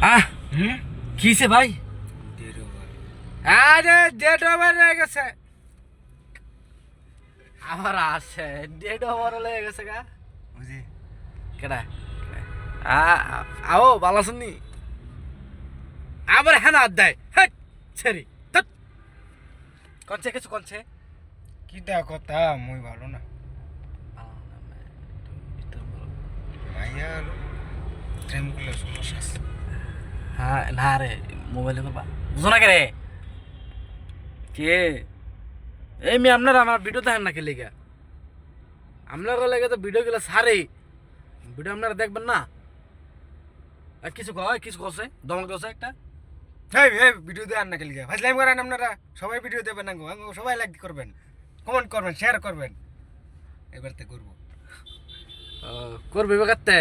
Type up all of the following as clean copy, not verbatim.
আহ কিসে ভাই? আরে ডেট ওভার হয়ে গেছে। আমার আছে ডেট ওভার হয়ে গেছে গা। বুঝি কেডা? আও ভালো শুনি। আবার হ্যাঁ না দেয় হেট ছেড়ি কনছে কিছু কনছে কি দা কথা মুই ভালো না ভাইয়া প্রেম করলে সমস্যা আছে। হ্যাঁ না রে মোবাইলে করবা বুঝো না কে রে কে এই মি আপনারা আমার ভিডিও দেখেন না কে লেগে আপনার লেগে তো ভিডিও গুলো সারে ভিডিও আপনারা দেখবেন না আর কিছু কয় কিছু কছে দমক দোষে একটা এই ভিডিও দেন না কেলিগা ফাজলাইম করেন আপনারা সবাই ভিডিও দেবেন না গো সবাই লাইক করবেন কমেন্ট করবেন শেয়ার করবেন এবারতে করব করবে এবাগাতে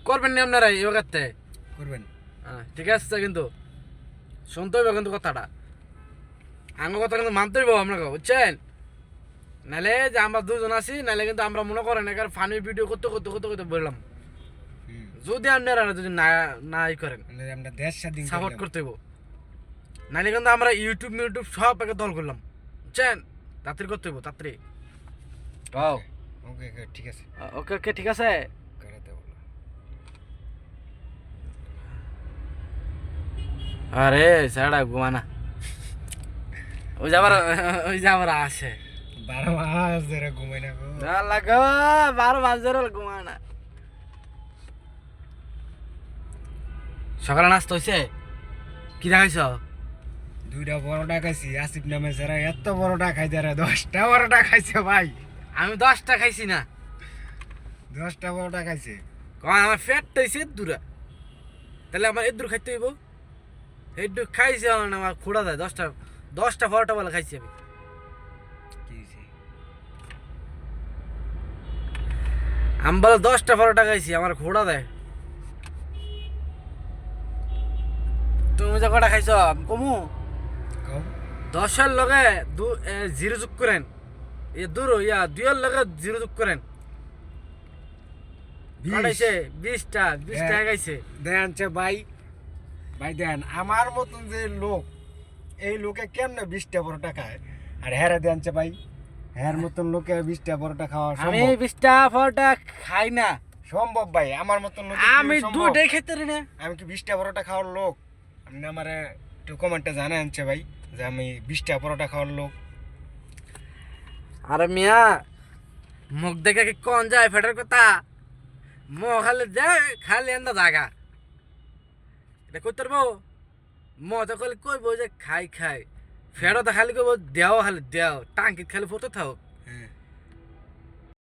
করবেন না আপনারা এবাগাতে করবেন ঠিক আছে কিন্তু শুনতে হইব কিন্তু কথাটা আমার কথা কিন্তু মানতে হইব আপনাকে বুঝছেন নাহলে যে আমরা দুজন আছি নাহলে কিন্তু আমরা মনে করেন এখানে ফানি ভিডিও করতে করতে করতে করতে বললাম যদি আপনারা যদি না করেন আমরা দেশ স্বাধীন সাপোর্ট করতে হইব নাহলে কিন্তু আমরা ইউটিউব সব একে দল করলাম বুঝছেন তাড়াতাড়ি করতে হইব তাড়াতাড়ি ওকে ঠিক আছে ওকে ওকে ঠিক আছে করাতে বলো আরে স্যারটা ঘুমানা ওই যে আবার আসে 12 মাস ধরে ঘুমাই না গো লাগো 12 মাস ধরে ঘুমানা সকালে নাস্তা হয়েছে কি দেখাইছ দুইটা বড়টা খাইছি আসিফ নামে যারা এত বড়টা খাই যারা 10টা বড়টা খাইছে ভাই আমি 10টা খাইছি না 10টা বড়টা খাইছে কয় আমার ফ্যাটটা হয়েছে দূরা তাহলে আমার এদুর খাইতে হইব এদুর খাইছি আমার খোড়া দেয় 10টা 12টা বলে খাইছি আমি কি হইছে আমি বলে 10টা 12টা খাইছি আমার খোড়া দেয় তুমি যে কটা খাইছ আমি কমু কও 10-এর লগে 0 যোগ করেন এ দূর ইয়া 2-এর লগে 0 যোগ করেন কটাইছে 20টা খাইছে দেনছে ভাই ভাই দেন আমার মতন যে লোক এই লোকে কেমনে 20টা বড়টা খায় আর হ্যাঁ দেনছে ভাই হ্যার মতন লোকে 20টা বড়টা খাওয়া আমি সম্ভব 20টা 12টা খাই না সম্ভব ভাই আমার মতন লোক আমি দুটাই খেতে পারি না আমি কি 20টা বড়টা খাওয়ার লোক আপনি আমারে একটু কমেন্টে জানানছে ভাই যে আমি 20টা বড়টা খাওয়ার লোক আরে মিয়া মুখ দেখে কি কোন যায় ফেটার কথা মো খালি যায় খালি এন্দা জায়গা এটা করতে পারবো মো তো খালি কইবো যে খাই ফেরো তো খালি কইবো দেও খালি দেও টাঙ্কিত খালি ফটো থাক